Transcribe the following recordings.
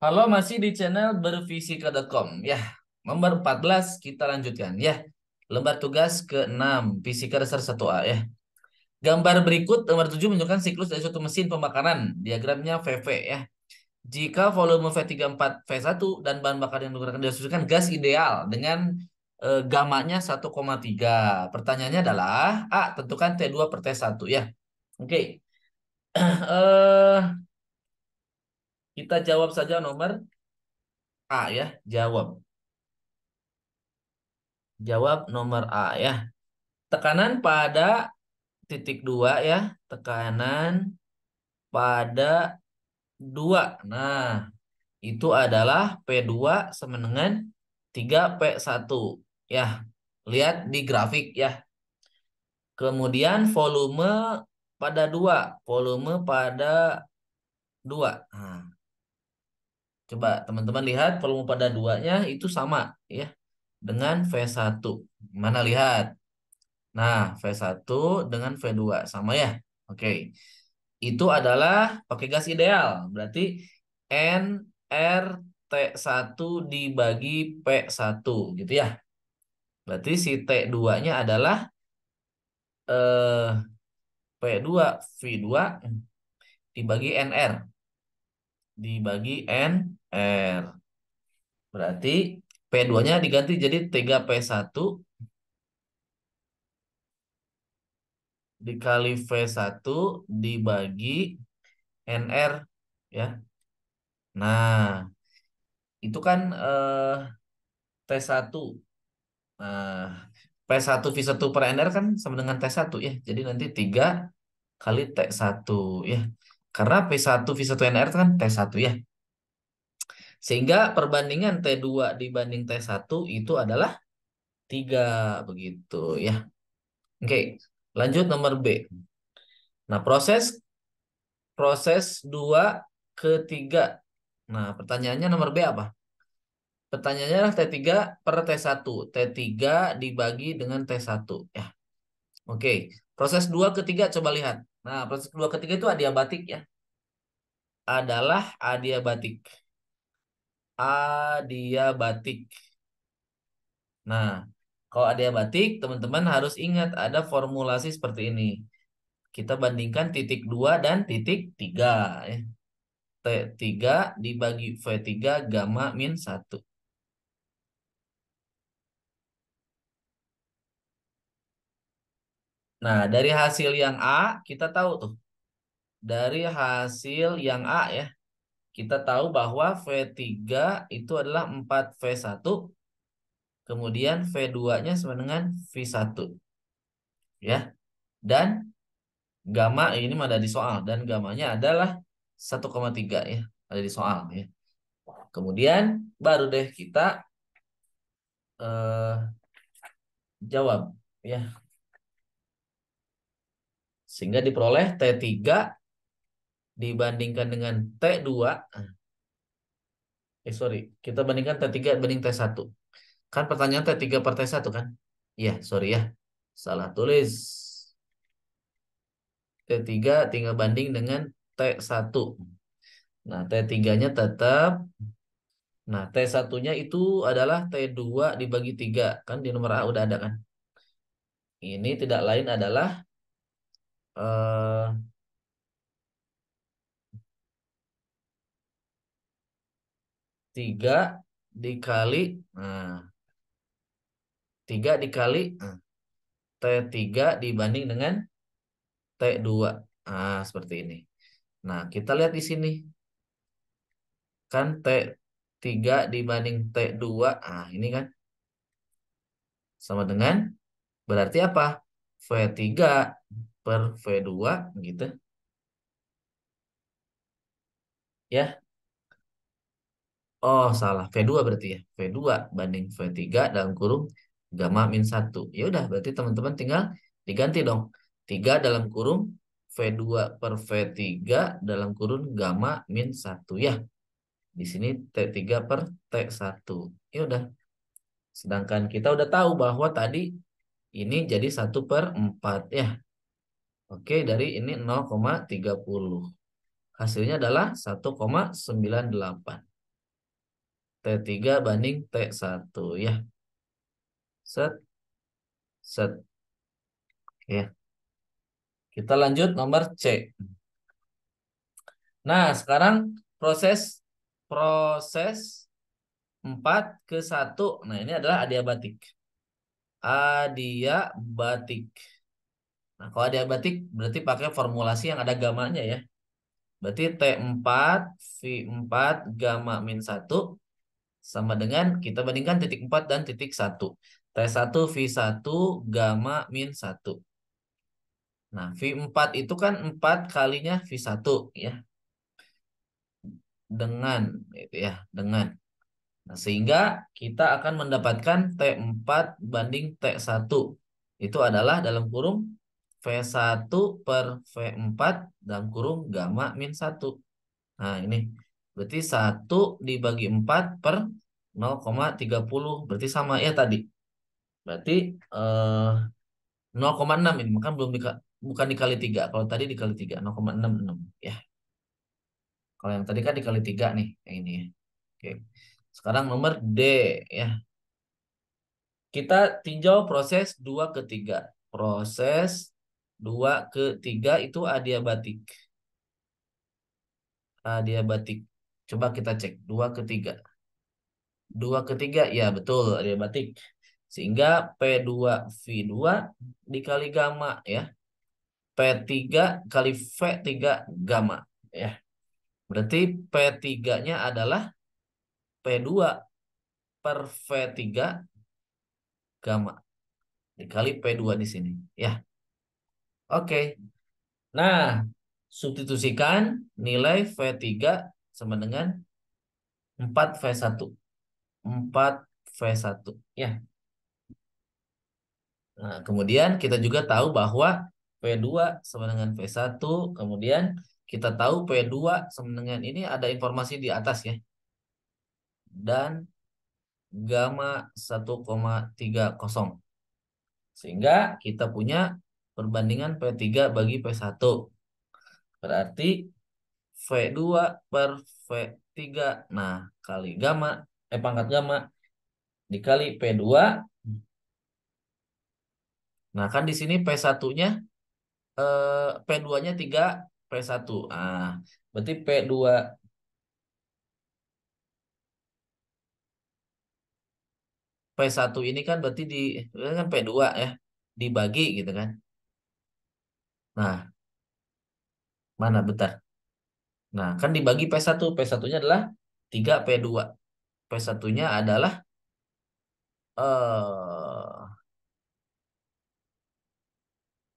Halo, masih di channel berfisika.com. Ya, lembar 14 kita lanjutkan ya. Lembar tugas ke-6, Fisika Dasar 1A ya. Gambar berikut nomor 7 menunjukkan siklus dari suatu mesin pembakaran. Diagramnya VV ya. Jika volume V34V1 dan bahan bakar yang digunakan dihasilkan gas ideal dengan gamanya 1,3. Pertanyaannya adalah A, tentukan T2 per T1 ya. Oke. eh kita jawab saja nomor A ya. Jawab nomor A ya. Tekanan pada titik 2 ya. Tekanan pada 2. Nah, itu adalah P2 sama dengan 3P1. Ya, lihat di grafik ya. Kemudian volume pada 2. Volume pada 2. Nah, coba teman-teman lihat volume pada 2-nya itu sama ya dengan V1. Mana lihat? Nah, V1 dengan V2 sama ya. Oke. Itu adalah pakai gas ideal. Berarti nRT1 dibagi P1 gitu ya. Berarti si T2-nya adalah eh, P2 V2 dibagi NR. Dibagi NR. Berarti P2-nya diganti jadi 3P1 dikali V1 dibagi NR ya. Nah, itu kan T1. Nah, P1 V1 per NR kan sama dengan T1 ya. Jadi nanti 3 kali T1 ya. Karena P1 V1 NR itu kan T1 ya. Sehingga perbandingan T2 dibanding T1 itu adalah 3 begitu ya. Oke, lanjut nomor B. Nah, proses proses 2 ke 3. Nah, pertanyaannya nomor B apa? Pertanyaannya adalah T3 per T1. T3 dibagi dengan T1 ya. Oke, proses 2 ketiga coba lihat. Nah, proses 2 ketiga itu adiabatik ya. Adalah adiabatik. Adiabatik. Nah, kalau adiabatik, teman-teman harus ingat ada formulasi seperti ini. Kita bandingkan titik 2 dan titik 3 ya. T3 dibagi V3 gamma min 1. Nah, dari hasil yang A, kita tahu tuh. Dari hasil yang A ya. Kita tahu bahwa V3 itu adalah 4V1, kemudian V2-nya sama dengan V1 ya. Dan gamma ini ada di soal dan gamanya adalah 1,3 ya, ada di soal ya. Kemudian baru deh kita eh, jawab ya. Sehingga diperoleh T3 dibandingkan dengan T2. Sorry, kita bandingkan T3 banding T1. Kan pertanyaan T3 per T1 kan? Iya, sorry ya. Salah tulis. T3 tinggal banding dengan T1. Nah, T3-nya tetap. Nah, T1-nya itu adalah T2 dibagi 3. Kan di nomor A udah ada kan? Ini tidak lain adalah eh, 3 dikali, nah, 3 dikali T3 dibanding dengan T2. Nah, seperti ini. Nah, kita lihat di sini. Kan T3 dibanding T2. Nah, ini kan sama dengan berarti apa? V3 per V2 gitu. Ya. Oh, salah. V2 berarti ya. V2 banding V3 dalam kurung gamma min 1. Ya udah, berarti teman-teman tinggal diganti dong. 3 dalam kurung V2 per V3 dalam kurung gamma min 1 ya. Di sini T3 per T1. Ya udah. Sedangkan kita udah tahu bahwa tadi ini jadi 1/4 ya. Oke, dari ini 0,30. Hasilnya adalah 1,98. T3 banding T1 ya. Set, set. Ya. Kita lanjut nomor C. Nah, sekarang proses proses 4 ke 1. Nah, ini adalah adiabatik. Adiabatik. Nah, kalau adiabatik berarti pakai formulasi yang ada gamanya ya. Berarti T4 V4 gamma min 1 sama dengan kita bandingkan titik 4 dan titik 1. T1 V1 gamma min 1. Nah, V4 itu kan 4 kalinya V1 ya. Dengan itu ya, dengan. Nah, sehingga kita akan mendapatkan T4 banding T1. Itu adalah dalam kurung V1 per V4 dalam kurung gamma min 1. Nah, ini berarti 1 dibagi 4 per 0,30. Berarti sama ya tadi. Berarti 0,6 ini. Maka bukan dikali 3. Kalau tadi dikali 3, 0,66 ya. Kalau yang tadi kan dikali 3 nih, yang ini ya. Oke. Sekarang nomor D ya. Kita tinjau proses 2 ke 3. Proses 2 ke 3 itu adiabatik. Adiabatik. Coba kita cek 2 ke 3. 2 ke 3 ya betul adiabatik. Sehingga P2V2 dikali gamma ya. P3 kali V3 gamma ya. Berarti P3-nya adalah P2 per V3 gamma dikali P2 di sini ya. Oke. Nah, substitusikan nilai V3 sama dengan 4V1. 4V1 ya. Nah, kemudian kita juga tahu bahwa P2 sama dengan V1. Kemudian kita tahu P2 sama dengan ini ada informasi di atas ya. Dan gamma 1,30. Sehingga kita punya perbandingan P3 bagi P1. Berarti V2 per V3. Nah, kali gamma, pangkat gamma dikali P2. Nah, kan di sini P1-nya, P2-nya 3, P1. Ah, berarti P1 ini kan berarti ini kan P2 ya, dibagi gitu kan. Nah, mana bentar. Nah, kan dibagi P1. P1-nya adalah 3 P2. P1-nya adalah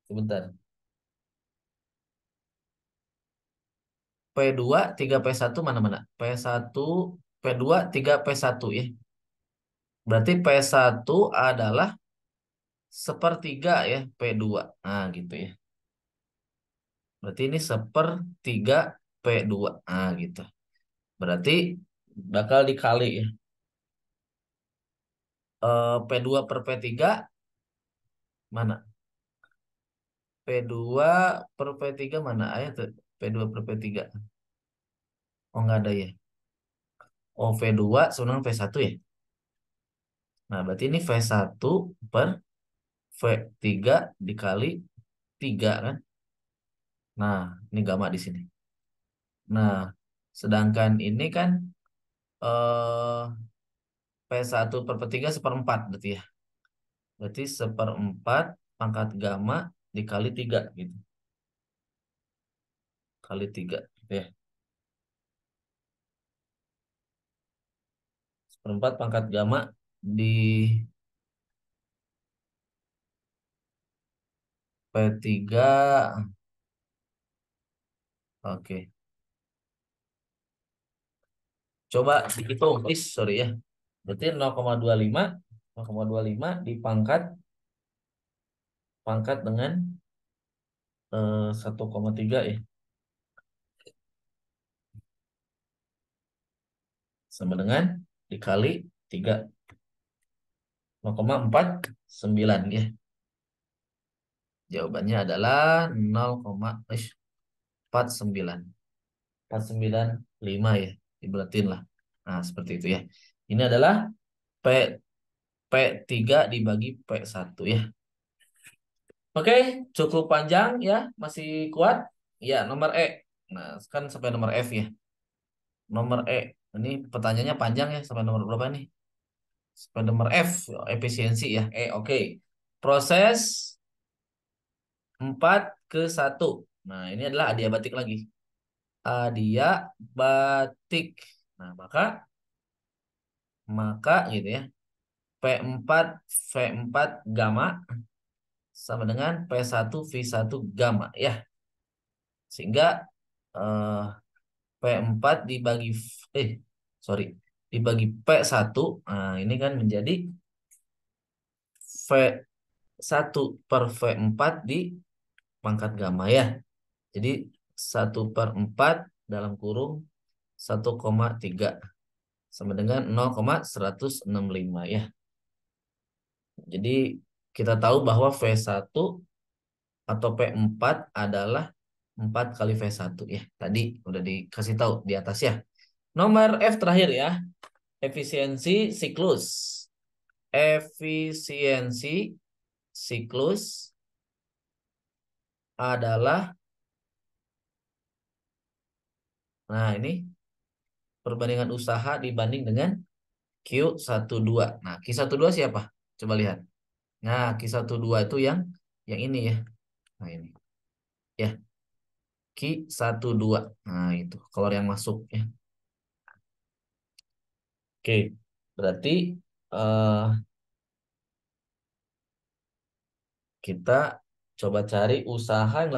sebentar. P2 3 P1 mana-mana? P1 P2 3 P1 ya. Berarti P1 adalah sepertiga ya P2. Nah, gitu ya. Berarti ini sepertiga P2. Nah, gitu. Berarti bakal dikali ya. P2 per P3 mana? P2 per P3 mana? Ayo tuh. P2 per P3. Oh, nggak ada ya. Oh, V2 sebenarnya V1 ya. Nah, berarti ini V1 per V3 dikali 3 kan. Nah, ini gamma di sini. Nah, sedangkan ini kan eh P1 per P3 seperempat berarti ya. Berarti seperempat pangkat gamma dikali 3 gitu. Kali 3 gitu ya. Seperempat pangkat gamma di P3. Oke. Coba dihitung, please. Sorry ya. Berarti 0,25 0,25 dipangkat dengan 1,3 ya. Sama dengan dikali 3. 0,49 ya. Jawabannya adalah 0,49. 495 ya. Dibulatin lah. Nah, seperti itu ya. Ini adalah P, P3 dibagi P1 ya. Oke, cukup panjang ya, masih kuat. Ya, nomor E. Nah, kan sampai nomor F ya. Nomor E. Ini pertanyaannya panjang ya, sampai nomor berapa nih? Sampai nomor F, efisiensi ya. Oke. Proses 4:1. Nah, ini adalah adiabatik lagi. Adiabatik. Nah, maka gitu ya. P4 V4 gamma sama dengan P1 V1 gamma ya. Sehingga eh, P4 dibagi eh sorry, dibagi P1, nah ini kan menjadi V1/V4 di pangkat gamma ya. Jadi 1/4 dalam kurung 1,3 sama dengan 0,165 ya. Jadi kita tahu bahwa V1 atau P4 adalah 4 kali V1 ya. Tadi udah dikasih tahu di atas ya. Nomor F terakhir ya. Efisiensi siklus. Efisiensi siklus adalah, nah ini perbandingan usaha dibanding dengan Q12. Nah, Q12 siapa? Coba lihat. Nah, Q12 itu yang ini ya. Nah, ini. Ya, Q12. Nah, itu keluar yang masuk ya. Oke. Berarti eh kita coba cari usaha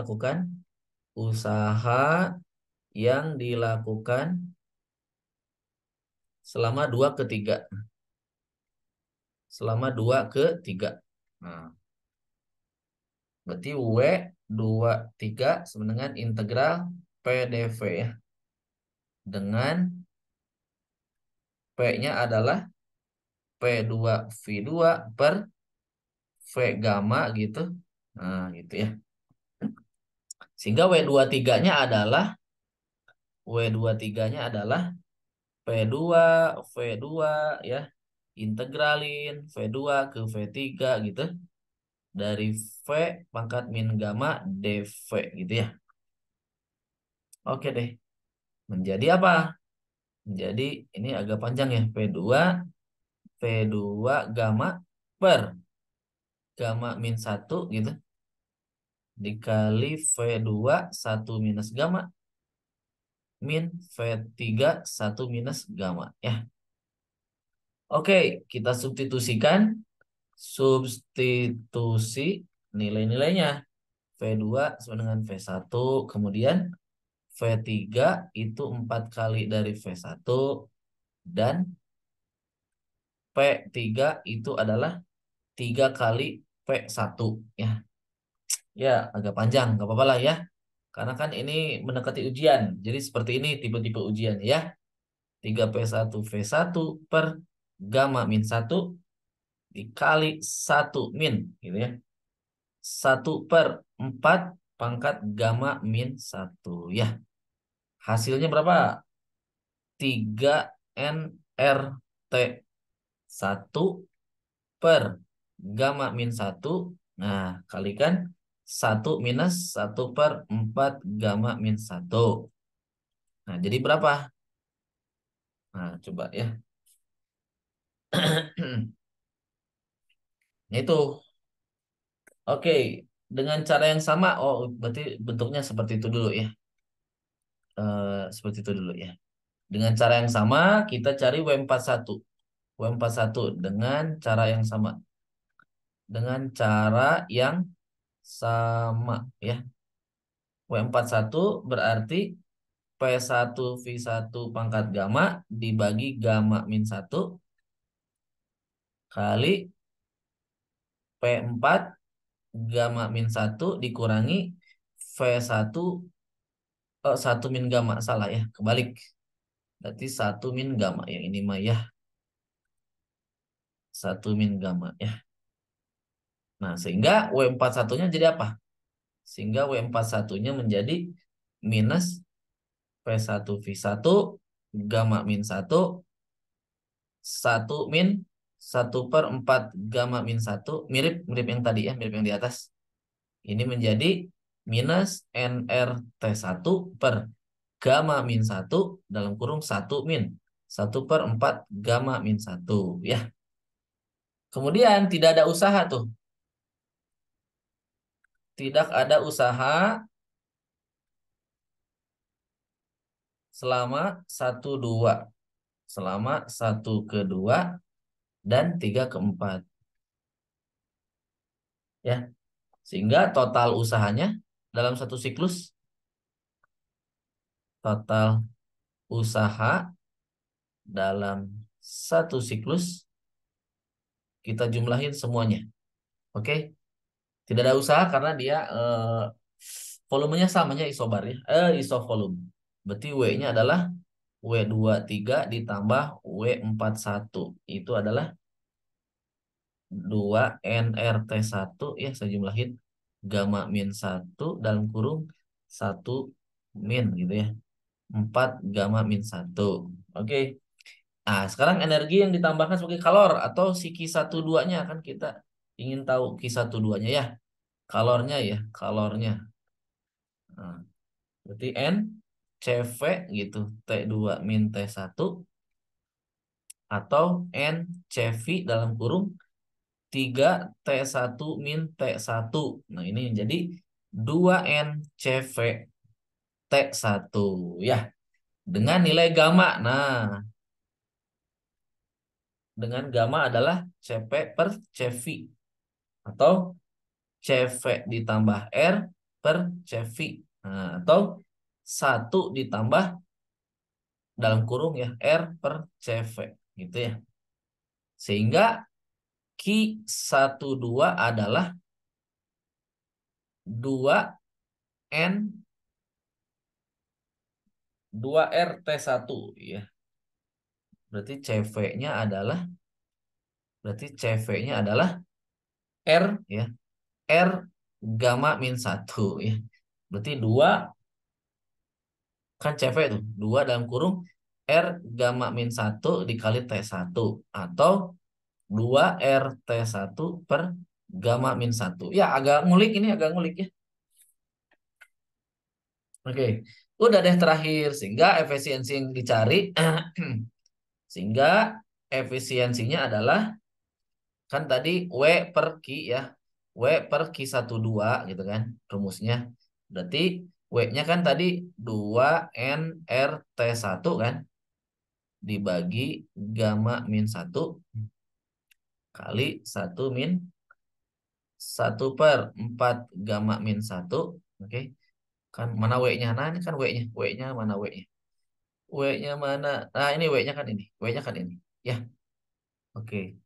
yang dilakukan selama 2/3. Selama 2/3. Nah, berarti W23 sama dengan integral PDV ya. Dengan P-nya adalah P2V2 per V gamma gitu. Nah, gitu ya. Sehingga W23-nya adalah P2 V2 ya. Integralin V2 ke V3 gitu. Dari V pangkat min gamma dV gitu ya. Oke deh. Menjadi apa? Jadi ini agak panjang ya. V2 gamma per gamma min 1 gitu. Dikali V2 1 minus gamma min V3 1 minus gamma ya. Oke, kita substitusikan. Substitusi nilai-nilainya. V2 sama dengan V1. Kemudian V3 itu 4 kali dari V1. Dan P3 itu adalah 3 kali P1 ya. Ya, agak panjang, nggak apa-apa lah ya. Karena kan ini mendekati ujian. Jadi seperti ini tipe-tipe ujian ya. 3P1 V1 per gamma min 1 dikali 1 min gitu ya. 1/4 pangkat gamma min 1 ya. Hasilnya berapa? 3nRT1 per gamma min 1. Nah, kalikan 1 minus 1/4 gamma min 1. Nah, jadi berapa? Nah, coba ya. Nah, itu. Oke. Dengan cara yang sama, oh berarti bentuknya seperti itu dulu ya. Seperti itu dulu ya. Dengan cara yang sama, kita cari W41. W41 dengan cara yang sama. Dengan cara yang sama ya. W41 berarti P1V1 pangkat gamma dibagi gamma min 1 kali P4 gamma min 1 dikurangi V1 1 min gamma. Salah ya, kebalik. Berarti 1 min gamma. Yang ini mah ya. 1 min gamma ya. Nah, sehingga W41-nya jadi apa? Sehingga W41-nya menjadi minus P1V1 gamma min 1 1 min 1/4 gamma min 1. Mirip yang tadi ya, mirip yang di atas. Ini menjadi minus nRT1 per gamma min 1 dalam kurung 1 min 1/4 gamma min 1 ya. Kemudian tidak ada usaha tuh. Tidak ada usaha selama 1, 2. Selama 1 ke 2 dan 3 ke 4. Ya. Sehingga total usahanya dalam satu siklus, total usaha dalam satu siklus kita jumlahin semuanya. Oke? Tidak ada usaha karena dia volumenya samanya isobar ya. Isovolum. Berarti W-nya adalah W23 ditambah W41. Itu adalah 2nRT1 ya, saya jumlahin gamma min 1 dalam kurung 1 min gitu ya. 4 gamma min 1. Oke. Nah, sekarang energi yang ditambahkan sebagai kalor atau si Q12-nya kan kita ingin tahu Q12-nya ya. Kalornya ya, kalornya. Nah, berarti N CV gitu, T2 min T1 atau N CV dalam kurung 3T1 min T1. Nah, ini jadi 2N CV T1 ya. Dengan nilai gamma. Nah, dengan gamma adalah CP per CV atau CV ditambah R per CV. Nah, atau 1 ditambah dalam kurung ya R per CV gitu ya. Sehingga Q12 adalah 2N 2RT1 ya. Berarti CV-nya adalah R ya. R gamma min 1 ya. Berarti 2 kan CV itu 2 dalam kurung R gamma min 1 dikali T1 atau 2RT1 per gamma min 1. Ya, agak ngulik ini, agak ngulik ya. Oke. Udah deh terakhir, sehingga efisiensi yang dicari sehingga efisiensinya adalah kan tadi W per Q ya. W per Q12 gitu kan rumusnya. Berarti W-nya kan tadi 2nRT1 kan dibagi gamma min 1 kali 1 min 1/4 gamma min 1. Oke. Kan mana W-nya? Nah, ini kan W-nya. W-nya mana W-nya? W-nya mana? Nah, ini W-nya kan ini. W-nya kan ini. Ya. Oke.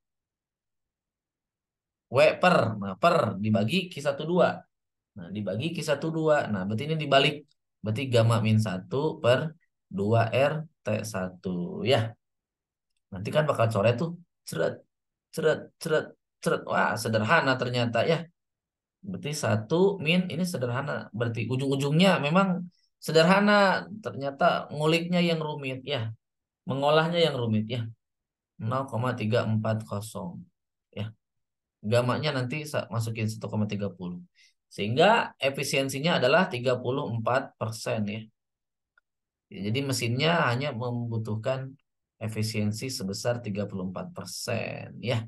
W per. Nah, per dibagi Q12. Nah, dibagi Q12. Nah, berarti ini dibalik. Berarti gamma min 1 per 2R T1. Ya. Nanti kan bakal coret tuh. Ceret, ceret, ceret, ceret. Wah, sederhana ternyata ya. Berarti 1 min ini sederhana. Berarti ujung-ujungnya memang sederhana. Ternyata nguliknya yang rumit ya. Mengolahnya yang rumit ya. 0,340 ya. Gamanya nanti masukin 1,30. Sehingga efisiensinya adalah 34% ya. Jadi mesinnya hanya membutuhkan efisiensi sebesar 34% ya.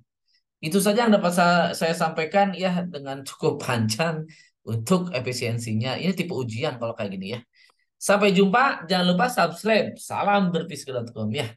Itu saja yang dapat saya sampaikan ya dengan cukup panjang untuk efisiensinya. Ini tipe ujian kalau kayak gini ya. Sampai jumpa, jangan lupa subscribe. Salam berfisikal.com ya.